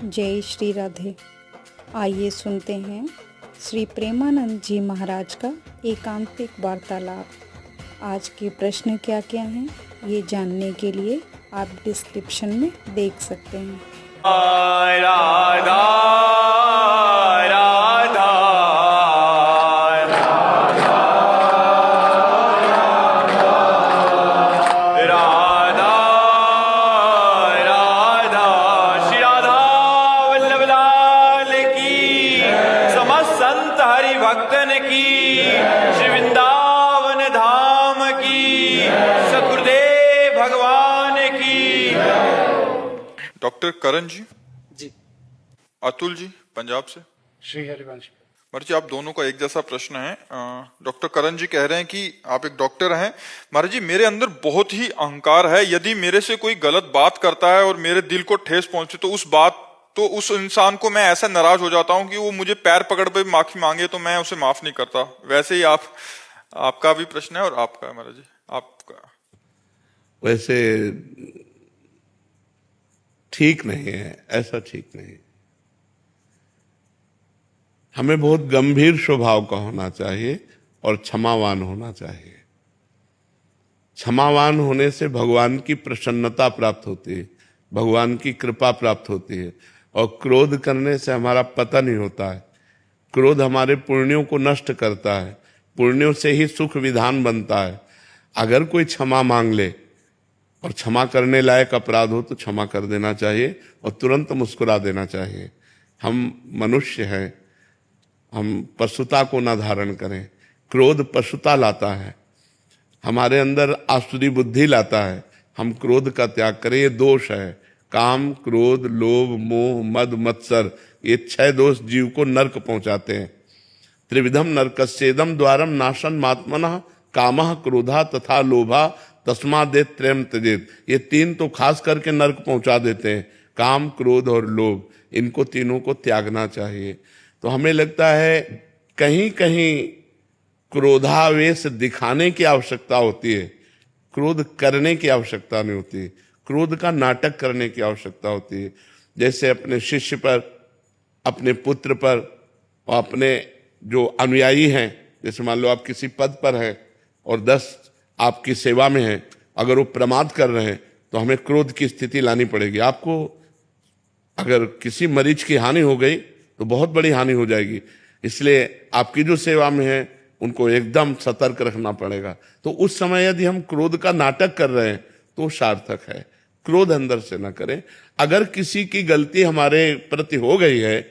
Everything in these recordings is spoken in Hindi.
जय श्री राधे। आइए सुनते हैं श्री प्रेमानंद जी महाराज का एकांतिक वार्तालाप। आज के प्रश्न क्या क्या हैं ये जानने के लिए आप डिस्क्रिप्शन में देख सकते हैं। राधा राधा राधा राधा श्री राधा वल्लभ लाल की, समस्त संत हरि भक्तन की, श्री वृंदावन धाम की, सतगुरुदेव भगवान की। डॉक्टर करण जी जी। अतुल जी पंजाब से। श्री हरिवंश। महाराज जी आप दोनों का एक जैसा प्रश्न है। डॉक्टर करण जी कह रहे हैं कि आप एक डॉक्टर हैं। महाराज जी मेरे अंदर बहुत ही अहंकार है, यदि मेरे से कोई गलत बात करता है और मेरे दिल को ठेस पहुंचे तो उस इंसान को मैं ऐसा नाराज हो जाता हूं कि वो मुझे पैर पकड़ पे माफी मांगे तो मैं उसे माफ नहीं करता। वैसे ही आपका भी प्रश्न है और आपका है महाराज जी। आपका वैसे ठीक नहीं है, ऐसा ठीक नहीं। हमें बहुत गंभीर स्वभाव का होना चाहिए और क्षमावान होना चाहिए। क्षमावान होने से भगवान की प्रसन्नता प्राप्त होती है, भगवान की कृपा प्राप्त होती है। और क्रोध करने से हमारा पतन ही होता है। क्रोध हमारे पुण्यों को नष्ट करता है, पुण्यों से ही सुख विधान बनता है। अगर कोई क्षमा मांग ले और क्षमा करने लायक अपराध हो तो क्षमा कर देना चाहिए और तुरंत मुस्कुरा देना चाहिए। हम मनुष्य हैं, हम पशुता को ना धारण करें। क्रोध पशुता लाता है, हमारे अंदर आसुरी बुद्धि लाता है। हम क्रोध का त्याग करें, ये दोष है। काम, क्रोध, लोभ, मोह, मद, मत्सर, ये 6 दोष जीव को नरक पहुंचाते हैं। त्रिविधम नरकस्येदम द्वारम नाशन मात्मनः कामः क्रोधा तथा लोभा तस्मादेत त्रयम त्यजेत। ये 3 तो खास करके नरक पहुंचा देते हैं, काम, क्रोध और लोभ। इनको तीनों को त्यागना चाहिए। तो हमें लगता है कहीं कहीं क्रोधावेश दिखाने की आवश्यकता होती है, क्रोध करने की आवश्यकता नहीं होती। क्रोध का नाटक करने की आवश्यकता होती है। जैसे अपने शिष्य पर, अपने पुत्र पर और अपने जो अनुयायी हैं, जैसे मान लो आप किसी पद पर हैं और 10 आपकी सेवा में हैं, अगर वो प्रमाद कर रहे हैं तो हमें क्रोध की स्थिति लानी पड़ेगी। आपको अगर किसी मरीज की हानि हो गई तो बहुत बड़ी हानि हो जाएगी, इसलिए आपकी जो सेवा में है उनको एकदम सतर्क रखना पड़ेगा। तो उस समय यदि हम क्रोध का नाटक कर रहे हैं तो सार्थक है। क्रोध अंदर से न करें। अगर किसी की गलती हमारे प्रति हो गई है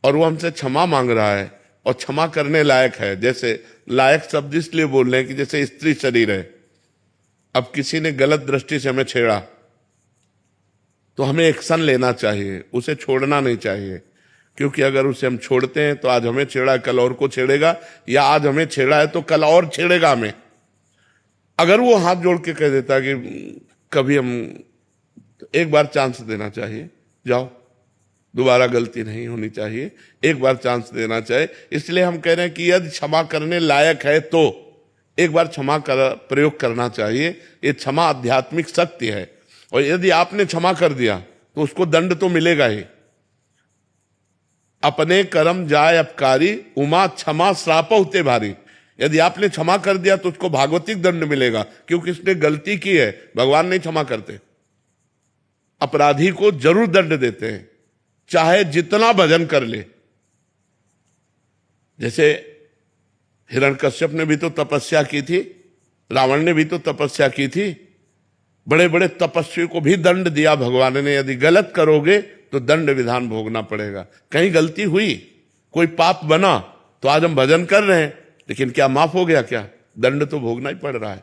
और वो हमसे क्षमा मांग रहा है और क्षमा करने लायक है, जैसे लायक शब्द इसलिए बोल रहे हैं कि जैसे स्त्री शरीर है, अब किसी ने गलत दृष्टि से हमें छेड़ा तो हमें एक्शन लेना चाहिए, उसे छोड़ना नहीं चाहिए। क्योंकि अगर उसे हम छोड़ते हैं तो आज हमें छेड़ा, कल और को छेड़ेगा, या आज हमें छेड़ा है तो कल और छेड़ेगा हमें। अगर वो हाथ जोड़ के कह देता कि कभी हम, तो एक बार चांस देना चाहिए, जाओ, दोबारा गलती नहीं होनी चाहिए, एक बार चांस देना चाहिए। इसलिए हम कह रहे हैं कि यदि क्षमा करने लायक है तो एक बार क्षमा कर प्रयोग करना चाहिए। ये क्षमा आध्यात्मिक शक्ति है। और यदि आपने क्षमा कर दिया तो उसको दंड तो मिलेगा ही। अपने कर्म जाय अपकारी, उमा क्षमा श्राप होते भारी। यदि आपने क्षमा कर दिया तो उसको भागवतिक दंड मिलेगा, क्योंकि इसने गलती की है। भगवान नहीं क्षमा करते, अपराधी को जरूर दंड देते हैं, चाहे जितना भजन कर ले। जैसे हिरण्यकश्यप ने भी तो तपस्या की थी, रावण ने भी तो तपस्या की थी, बड़े बड़े तपस्वी को भी दंड दिया भगवान ने। यदि गलत करोगे तो दंड विधान भोगना पड़ेगा। कहीं गलती हुई, कोई पाप बना, तो आज हम भजन कर रहे हैं, लेकिन क्या माफ हो गया? क्या दंड तो भोगना ही पड़ रहा है।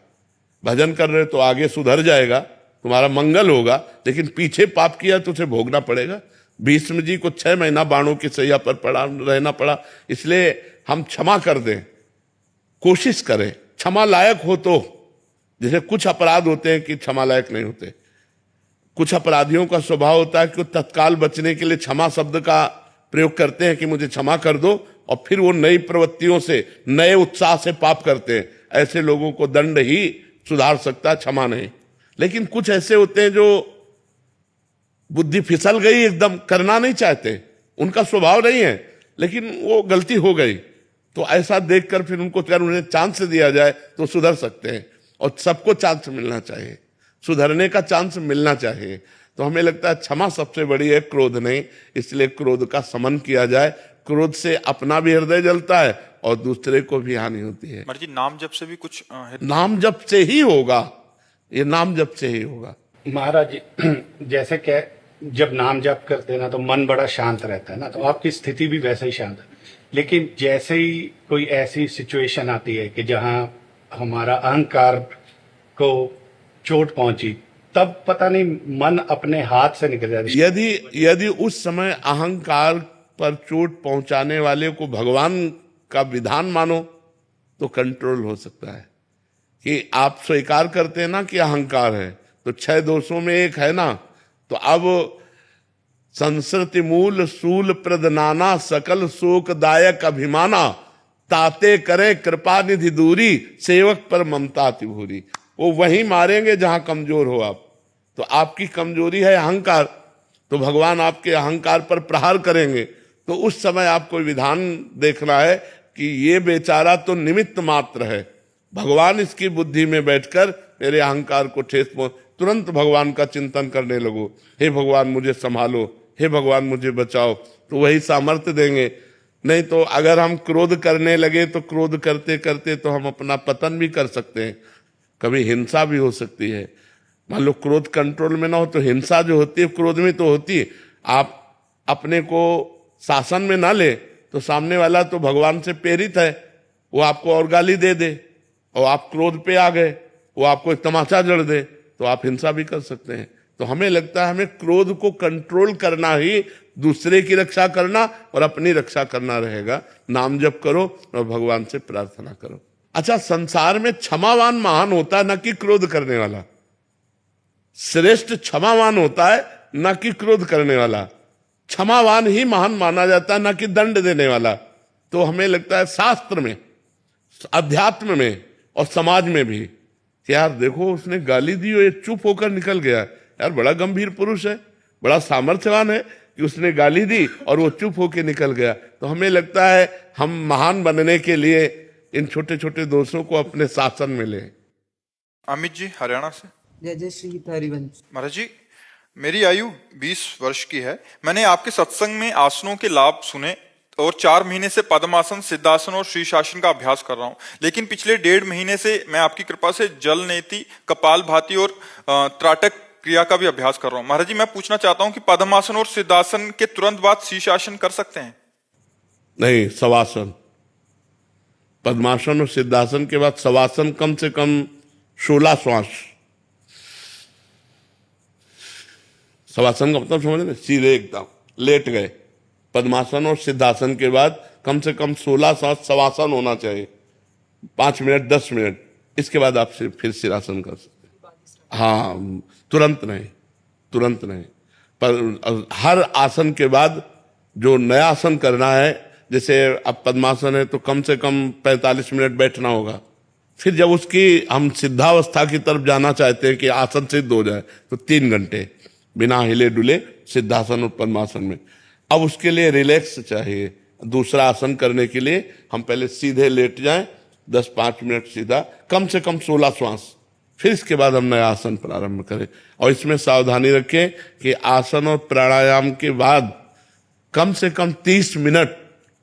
भजन कर रहे तो आगे सुधर जाएगा, तुम्हारा मंगल होगा, लेकिन पीछे पाप किया तो उसे भोगना पड़ेगा। भीष्म जी को 6 महीना बाणों की सैया पर रहना पड़ा। इसलिए हम क्षमा कर दें, कोशिश करें, क्षमा लायक हो तो। जैसे कुछ अपराध होते हैं कि क्षमा लायक नहीं होते। कुछ अपराधियों का स्वभाव होता है कि वो तत्काल बचने के लिए क्षमा शब्द का प्रयोग करते हैं कि मुझे क्षमा कर दो, और फिर वो नई प्रवृत्तियों से, नए उत्साह से पाप करते हैं। ऐसे लोगों को दंड ही सुधार सकता है, क्षमा नहीं। लेकिन कुछ ऐसे होते हैं जो बुद्धि फिसल गई, एकदम करना नहीं चाहते, उनका स्वभाव नहीं है, लेकिन वो गलती हो गई, तो ऐसा देखकर फिर उनको अगर उन्हें चांस दिया जाए तो सुधर सकते हैं। और सबको चांस मिलना चाहिए, सुधरने का चांस मिलना चाहिए। तो हमें लगता है क्षमा सबसे बड़ी है, क्रोध नहीं। इसलिए क्रोध का समन किया जाए। क्रोध से अपना भी हृदय जलता है और दूसरे को भी हानि होती है। महाराज जी नाम जप से भी कुछ नाम जप से ही होगा, ये नाम जप से ही होगा। महाराज जी, जैसे क्या जब नाम जप करते हैं ना तो मन बड़ा शांत रहता है ना, तो आपकी स्थिति भी वैसे ही शांत है। लेकिन जैसे ही कोई ऐसी सिचुएशन आती है कि जहां हमारा अहंकार को चोट पहुंची, तब पता नहीं मन अपने हाथ से निकल जाता है। यदि उस समय अहंकार पर चोट पहुंचाने वाले को भगवान का विधान मानो तो कंट्रोल हो सकता है। कि आप स्वीकार करते हैं ना कि अहंकार है, तो 6 दोषों में एक है ना, तो अब संस्कृति मूल सूल प्रद नाना सकल शोकदायक अभिमाना ताते करे कृपा निधि दूरी सेवक पर ममता अति भूरी। वो वहीं मारेंगे जहां कमजोर हो आप। तो आपकी कमजोरी है अहंकार, तो भगवान आपके अहंकार पर प्रहार करेंगे। तो उस समय आपको विधान देखना है कि ये बेचारा तो निमित्त मात्र है, भगवान इसकी बुद्धि में बैठकर मेरे अहंकार को ठेस पहुंच, तुरंत भगवान का चिंतन करने लगो, हे भगवान मुझे संभालो, हे भगवान मुझे बचाओ, तो वही सामर्थ्य देंगे। नहीं तो अगर हम क्रोध करने लगे तो क्रोध करते करते तो हम अपना पतन भी कर सकते हैं, कभी हिंसा भी हो सकती है। मान लो क्रोध कंट्रोल में ना हो तो हिंसा जो होती है क्रोध में तो होती है। आप अपने को शासन में ना ले तो सामने वाला तो भगवान से प्रेरित है, वो आपको और गाली दे दे और आप क्रोध पे आ गए, वो आपको एक तमाचा जड़ दे तो आप हिंसा भी कर सकते हैं। तो हमें लगता है हमें क्रोध को कंट्रोल करना ही दूसरे की रक्षा करना और अपनी रक्षा करना रहेगा। नाम जप करो और भगवान से प्रार्थना करो। अच्छा, संसार में क्षमावान महान होता है, न कि क्रोध करने वाला। श्रेष्ठ क्षमावान होता है, न कि क्रोध करने वाला। क्षमावान ही महान माना जाता है, न कि दंड देने वाला। तो हमें लगता है शास्त्र में, अध्यात्म में और समाज में भी, यार देखो उसने गाली दी और ये चुप होकर निकल गया, यार बड़ा गंभीर पुरुष है, बड़ा सामर्थ्यवान है कि उसने गाली दी और वो चुप होकर निकल गया। तो हमें लगता है हम महान बनने के लिए इन छोटे छोटे दोषों को अपने शासन में लें। अमित जी हरियाणा से। जय जय श्री हरिवंश। महाराज जी मेरी आयु 20 वर्ष की है। मैंने आपके सत्संग में आसनों के लाभ सुने और 4 महीने से पद्मासन, सिद्धासन और शीर्षासन का अभ्यास कर रहा हूं। लेकिन पिछले 1.5 महीने से मैं आपकी कृपा से जल नेति, कपालभाति और त्राटक क्रिया का भी अभ्यास कर रहा हूं। महाराज जी मैं पूछना चाहता हूं कि पद्मासन और सिद्धासन के तुरंत बाद शीर्षासन कर सकते हैं? नहीं, शवासन। पद्मासन और सिद्धासन के बाद शवासन, कम से कम 16 श्वास। शवासन का मतलब समझ रहे, सीधे एकदम लेट गए। पद्मासन और सिद्धासन के बाद कम से कम 16 श्वास शवासन होना चाहिए, 5 मिनट 10 मिनट। इसके बाद आप फिर सिरासन कर सकते हैं। हाँ, तुरंत नहीं, तुरंत नहीं। पर हर आसन के बाद जो नया आसन करना है, जैसे अब पद्मासन है तो कम से कम 45 मिनट बैठना होगा। फिर जब उसकी हम सिद्धावस्था की तरफ जाना चाहते हैं कि आसन सिद्ध हो जाए तो 3 घंटे बिना हिले डुले सिद्धासन और पद्मासन में। अब उसके लिए रिलैक्स चाहिए। दूसरा आसन करने के लिए हम पहले सीधे लेट जाएं, 10-5 मिनट सीधा, कम से कम 16 श्वास, फिर इसके बाद हम नया आसन प्रारंभ करें। और इसमें सावधानी रखें कि आसन और प्राणायाम के बाद कम से कम 30 मिनट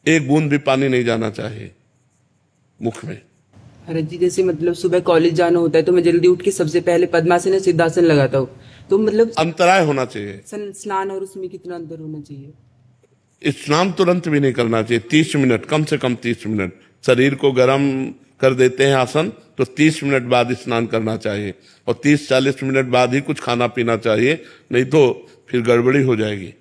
एक बूंद भी पानी नहीं जाना चाहिए मुख में। अरे जी, जैसे मतलब सुबह कॉलेज जाना होता है तो मैं जल्दी उठ के सबसे पहले पद्मासन या सिद्धासन लगाता हूँ, तो मतलब अंतराय होना चाहिए। स्नान और उसमें कितना अंतर होना चाहिए? स्नान तुरंत भी नहीं करना चाहिए। 30 मिनट, कम से कम 30 मिनट शरीर को गर्म कर देते हैं आसन, तो 30 मिनट बाद स्नान करना चाहिए और 30-40 मिनट बाद ही कुछ खाना पीना चाहिए, नहीं तो फिर गड़बड़ी हो जाएगी।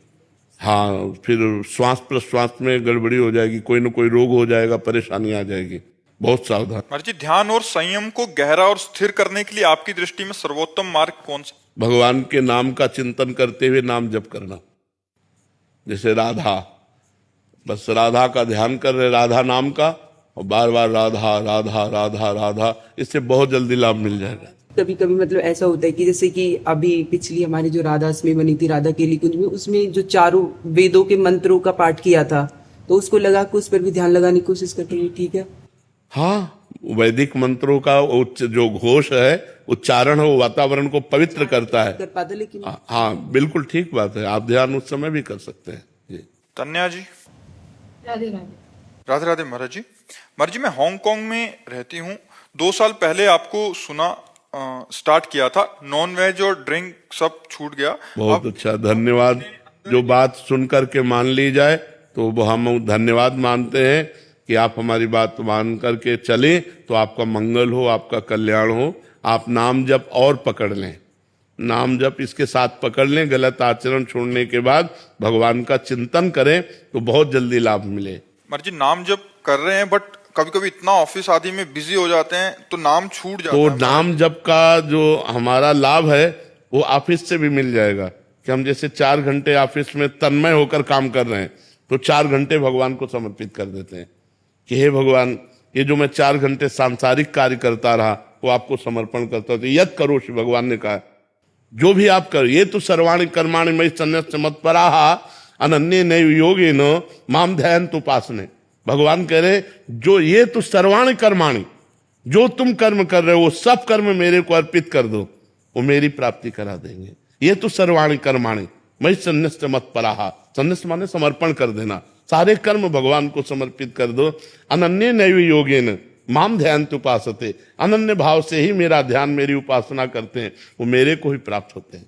हाँ, फिर श्वास प्रश्वास में गड़बड़ी हो जाएगी, कोई ना कोई रोग हो जाएगा, परेशानी आ जाएगी। बहुत सावधान। महाराज जी ध्यान और संयम को गहरा और स्थिर करने के लिए आपकी दृष्टि में सर्वोत्तम मार्ग कौन सा? भगवान के नाम का चिंतन करते हुए नाम जप करना। जैसे राधा, बस राधा का ध्यान कर रहे, राधा नाम का, और बार बार राधा राधा राधा राधा, इससे बहुत जल्दी लाभ मिल जाएगा। कभी कभी मतलब ऐसा होता है कि जैसे कि अभी पिछली हमारी जो राधा अष्टमी बनी थी राधा केली कुंज में, उसमें जो चारों वेदों के मंत्रों का पाठ किया था, तो उसको लगा के उस पर भी ध्यान लगाने की कोशिश करते हैं, ठीक है? हाँ, वैदिक मंत्रों का जो घोष है, उच्चारण है, वो वातावरण को पवित्र करता है। कर पाता लेकिन हाँ, बिल्कुल ठीक बात है। आप ध्यान उस समय भी कर सकते हैं जी। तन्या जी। राधे राधे। राधे राधे महाराज जी। महाराज जी, मैं हांगकांग में रहती हूँ। 2 साल पहले आपको सुना स्टार्ट किया था, नॉन वेज और ड्रिंक सब छूट गया। बहुत अच्छा, धन्यवाद। जो बात सुन करके मान ली जाए तो वो हम धन्यवाद मानते हैं कि आप हमारी बात मान करके चलें, तो आपका मंगल हो, आपका कल्याण हो। आप नाम जप और पकड़ लें, नाम जप इसके साथ पकड़ लें। गलत आचरण छोड़ने के बाद भगवान का चिंतन करें तो बहुत जल्दी लाभ मिले। महाराज जी, नाम जप कर रहे हैं, बट कभी कभी इतना ऑफिस आदि में बिजी हो जाते हैं तो नाम छूट जाता तो है। नाम जप का जो हमारा लाभ है वो ऑफिस से भी मिल जाएगा कि हम जैसे 4 घंटे ऑफिस में तन्मय होकर काम कर रहे हैं, तो 4 घंटे भगवान को समर्पित कर देते हैं कि हे भगवान, ये जो मैं 4 घंटे सांसारिक कार्य करता रहा वो आपको समर्पण करता हूं। तो यद करो, श्री भगवान ने कहा, जो भी आप करो, ये तो सर्वाणि कर्माणि मयि सन्न्यस्य मत्पराः अनन्ये नैव योगेन माम ध्यायन्तु उपासने। भगवान कह रहे, जो ये तो सर्वाणि कर्माणि, जो तुम कर्म कर रहे हो वो सब कर्म मेरे को अर्पित कर दो, वो मेरी प्राप्ति करा देंगे। ये तो सर्वाणि कर्माणि मयि सन्न्यस्य मत्पराः, सन्न्यस्य माने समर्पण कर देना, सारे कर्म भगवान को समर्पित कर दो। अनन्ये नैव योगेन माम ध्यायन्तु उपासते, अनन्य भाव से ही मेरा ध्यान, मेरी उपासना करते हैं, वो मेरे को ही प्राप्त होते हैं।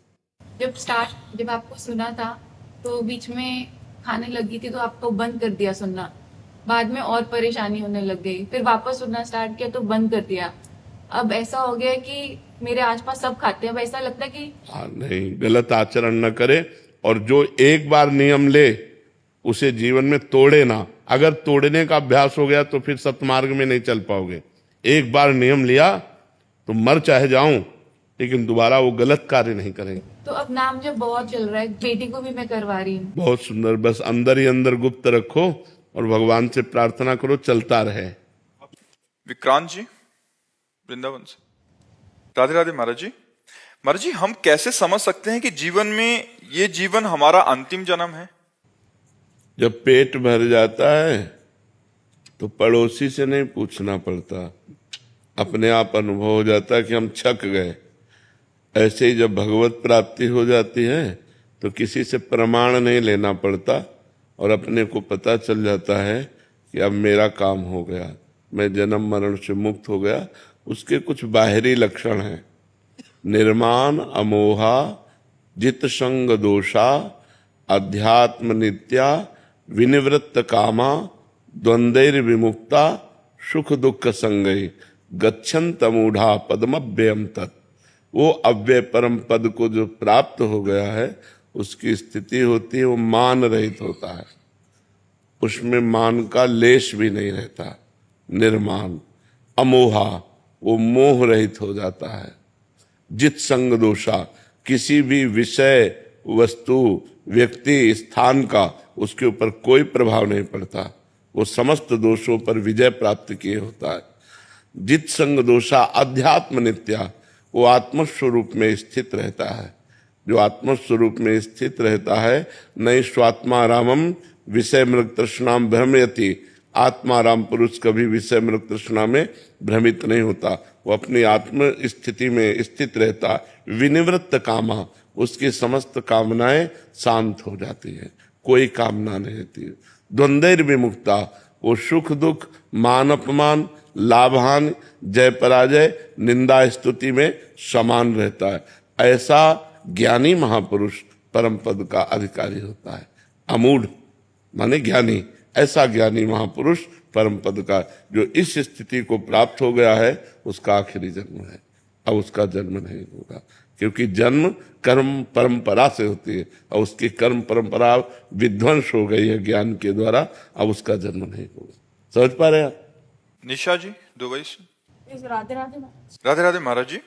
जब आपको सुना था तो बीच में खाने लगी थी तो आपको बंद कर दिया सुनना, बाद में और परेशानी होने लग गई, फिर वापस सुनना स्टार्ट किया तो बंद कर दिया। अब ऐसा हो गया कि मेरे आसपास सब खाते हैं, अब ऐसा लगता है कि नहीं, गलत आचरण न करे, और जो एक बार नियम ले उसे जीवन में तोड़े ना। अगर तोड़ने का अभ्यास हो गया तो फिर सतमार्ग में नहीं चल पाओगे। एक बार नियम लिया तो मर चाहे जाऊं, लेकिन दोबारा वो गलत कार्य नहीं करेंगे। तो अब नाम जब बहुत चल रहा है, बेटी को भी मैं करवा रही हूँ। बहुत सुंदर, बस अंदर ही अंदर गुप्त रखो और भगवान से प्रार्थना करो, चलता रहे। विक्रांत जी, वृंदावन से। राधे राधे महाराज जी। महाराज जी, हम कैसे समझ सकते हैं कि जीवन में ये जीवन हमारा अंतिम जन्म है? जब पेट भर जाता है तो पड़ोसी से नहीं पूछना पड़ता, अपने आप अनुभव हो जाता है कि हम छक गए। ऐसे ही जब भगवत प्राप्ति हो जाती है तो किसी से प्रमाण नहीं लेना पड़ता और अपने को पता चल जाता है कि अब मेरा काम हो गया, मैं जन्म मरण से मुक्त हो गया। उसके कुछ बाहरी लक्षण हैं, निर्माण अमोहा, जित संग दोषा, अध्यात्म नित्या, विनिवृत्त कामा, द्वंद्वैर विमुक्ता, सुख दुख संगई, गच्छन्त मूढ़ा पद्मव्ययम तत्। वो अव्यय परम पद को जो प्राप्त हो गया है उसकी स्थिति होती है, वो मान रहित होता है, उसमें मान का लेश भी नहीं रहता। निर्माण अमोहा, वो मोह रहित हो जाता है। जित संग दोषा, किसी भी विषय वस्तु व्यक्ति स्थान का उसके ऊपर कोई प्रभाव नहीं पड़ता, वो समस्त दोषों पर विजय प्राप्त किए होता है। जित संग दोषा अध्यात्म नित्या, वो आत्मस्वरूप में स्थित रहता है। जो आत्मस्वरूप में स्थित रहता है, नई स्वात्मा रामम विषय मृग तृष्णाम भ्रमयति, आत्माराम पुरुष कभी विषय मृग तृष्णा में भ्रमित नहीं होता, वो अपनी आत्म स्थिति में स्थित रहता। विनिवृत्त कामा, उसकी समस्त कामनाएं शांत हो जाती हैं, कोई कामना नहीं रहती। द्वंद्वैर विमुक्ता, वो सुख दुख, मान अपमान, लाभान, जय पराजय, निंदा स्तुति में समान रहता है। ऐसा ज्ञानी महापुरुष परम पद का अधिकारी होता है। अमूढ़ माने ज्ञानी, ऐसा ज्ञानी महापुरुष परम पद का, जो इस स्थिति को प्राप्त हो गया है, उसका आखिरी जन्म है। अब उसका जन्म नहीं होगा, क्योंकि जन्म कर्म परंपरा से होती है और उसकी कर्म परंपरा विध्वंस हो गई है ज्ञान के द्वारा, अब उसका जन्म नहीं होगा। समझ पा रहे हैं? निशा जी, दुबई से। राधे राधे। राधे राधे महाराज जी।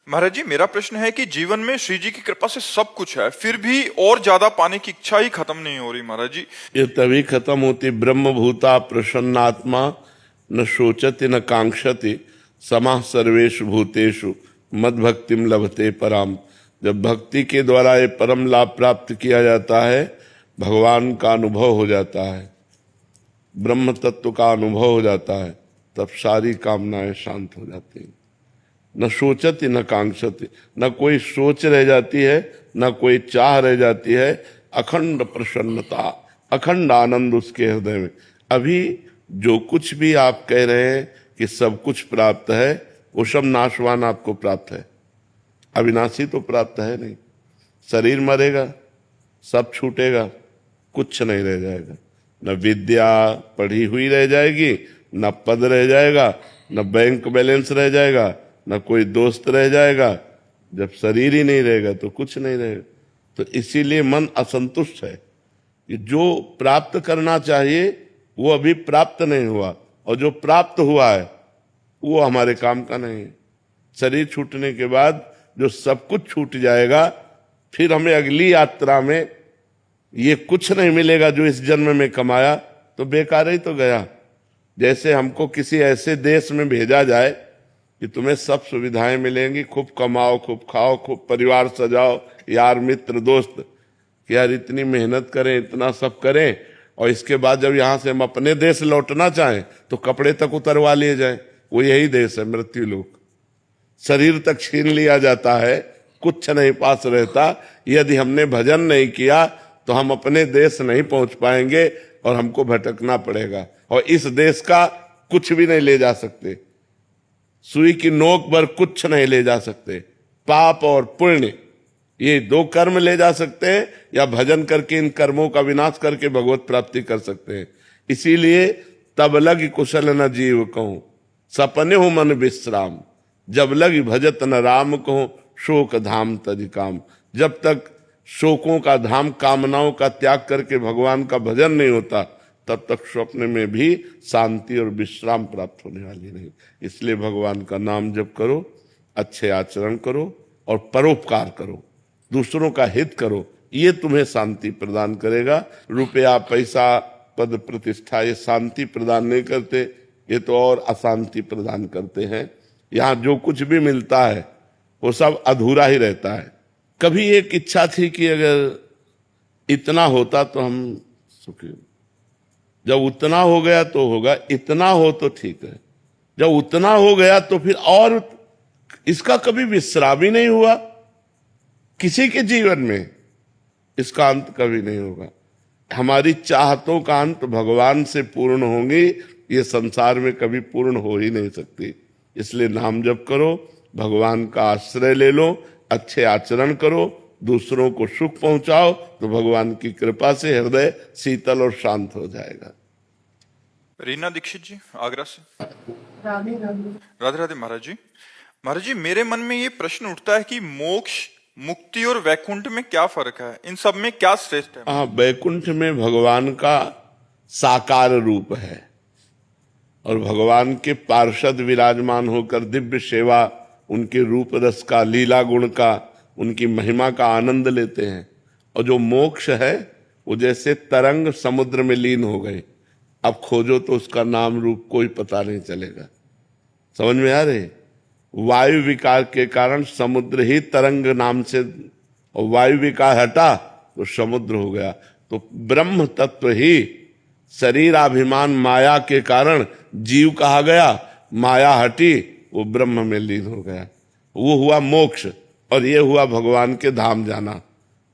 महाराज जी, मेरा प्रश्न है कि जीवन में श्री जी की कृपा से सब कुछ है, फिर भी और ज्यादा पाने की इच्छा ही खत्म नहीं हो रही महाराज जी। ये तभी खत्म होती, ब्रह्म भूता प्रसन्नात्मा, न शोचति न कांक्षति, समाः सर्वेषु भूतेषु मद भक्तिम लभते पराम। जब भक्ति के द्वारा ये परम लाभ प्राप्त किया जाता है, भगवान का अनुभव हो जाता है, ब्रह्म तत्व का अनुभव हो जाता है, तब सारी कामनाएं शांत हो जाती हैं। न सोचती न कांक्षती, न कोई सोच रह जाती है, न कोई चाह रह जाती है। अखंड प्रसन्नता, अखंड आनंद उसके हृदय में। अभी जो कुछ भी आप कह रहे हैं कि सब कुछ प्राप्त है, वो सब नाशवान आपको प्राप्त है, अविनाशी तो प्राप्त है नहीं। शरीर मरेगा, सब छूटेगा, कुछ नहीं रह जाएगा। न विद्या पढ़ी हुई रह जाएगी, न पद रह जाएगा, न बैंक बैलेंस रह जाएगा, न कोई दोस्त रह जाएगा। जब शरीर ही नहीं रहेगा तो कुछ नहीं रहेगा। तो इसीलिए मन असंतुष्ट है कि जो प्राप्त करना चाहिए वो अभी प्राप्त नहीं हुआ, और जो प्राप्त हुआ है वो हमारे काम का नहीं है। शरीर छूटने के बाद जो सब कुछ छूट जाएगा, फिर हमें अगली यात्रा में ये कुछ नहीं मिलेगा जो इस जन्म में कमाया, तो बेकार ही तो गया। जैसे हमको किसी ऐसे देश में भेजा जाए कि तुम्हें सब सुविधाएं मिलेंगी, खूब कमाओ, खूब खाओ, खूब परिवार सजाओ, यार मित्र दोस्त, कि यार इतनी मेहनत करें, इतना सब करें, और इसके बाद जब यहां से हम अपने देश लौटना चाहें तो कपड़े तक उतरवा लिए जाएं। वो यही देश है मृत्यु लोक। शरीर तक छीन लिया जाता है, कुछ नहीं पास रहता। यदि हमने भजन नहीं किया तो हम अपने देश नहीं पहुंच पाएंगे और हमको भटकना पड़ेगा, और इस देश का कुछ भी नहीं ले जा सकते। सुई की नोक पर कुछ नहीं ले जा सकते। पाप और पुण्य, ये दो कर्म ले जा सकते हैं, या भजन करके इन कर्मों का विनाश करके भगवत प्राप्ति कर सकते हैं। इसीलिए तब लग कुशल न जीव कहूं, सपने हो मन विश्राम। जब लग भजत न राम कहूं, शोक धाम तज काम। जब तक शोकों का धाम, कामनाओं का त्याग करके भगवान का भजन नहीं होता, तब तक स्वप्न में भी शांति और विश्राम प्राप्त होने वाली नहीं। इसलिए भगवान का नाम जप करो, अच्छे आचरण करो और परोपकार करो, दूसरों का हित करो। ये तुम्हें शांति प्रदान करेगा। रुपया, पैसा, पद, प्रतिष्ठा ये शांति प्रदान नहीं करते, ये तो और अशांति प्रदान करते हैं। यहाँ जो कुछ भी मिलता है वो सब अधूरा ही रहता है। कभी एक इच्छा थी कि अगर इतना होता तो हम सुखी, जब उतना हो गया तो होगा, इतना हो तो ठीक है। जब उतना हो गया तो फिर और इसका कभी विश्राम ही नहीं हुआ। किसी के जीवन में इसका अंत कभी नहीं होगा। हमारी चाहतों का अंत भगवान से पूर्ण होंगी, ये संसार में कभी पूर्ण हो ही नहीं सकती। इसलिए नाम जप करो, भगवान का आश्रय ले लो, अच्छे आचरण करो, दूसरों को सुख पहुंचाओ, तो भगवान की कृपा से हृदय शीतल और शांत हो जाएगा। रीना दीक्षित जी आगरा से। राधे राधे महाराज जी। महाराज जी, मेरे मन में ये प्रश्न उठता है कि मोक्ष, मुक्ति और वैकुंठ में क्या फर्क है? इन सब में क्या श्रेष्ठ है? हाँ, वैकुंठ में भगवान का साकार रूप है और भगवान के पार्षद विराजमान होकर दिव्य सेवा, उनके रूप रस का, लीला गुण का, उनकी महिमा का आनंद लेते हैं। और जो मोक्ष है वो जैसे तरंग समुद्र में लीन हो गए, अब खोजो तो उसका नाम रूप कोई पता नहीं चलेगा। समझ में आ रहे? वायु विकार के कारण समुद्र ही तरंग नाम से, और वायु विकार हटा तो समुद्र हो गया। तो ब्रह्म तत्व ही शरीराभिमान माया के कारण जीव कहा गया, माया हटी वो ब्रह्म में लीन हो गया। वो हुआ मोक्ष, और ये हुआ भगवान के धाम जाना।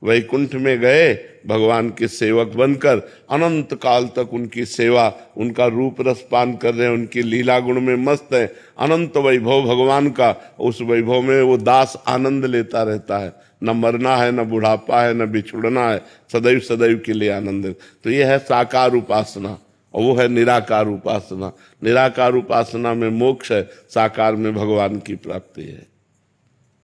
वैकुंठ में गए, भगवान के सेवक बनकर अनंत काल तक उनकी सेवा, उनका रूप रस पान कर रहे हैं, उनकी लीला गुण में मस्त है। अनंत वैभव भगवान का, उस वैभव में वो दास आनंद लेता रहता है। न मरना है, न बुढ़ापा है, न बिछुड़ना है, सदैव सदैव के लिए आनंद है। तो ये है साकार उपासना, और वो है निराकार उपासना। निराकार उपासना में मोक्ष है, साकार में भगवान की प्राप्ति है।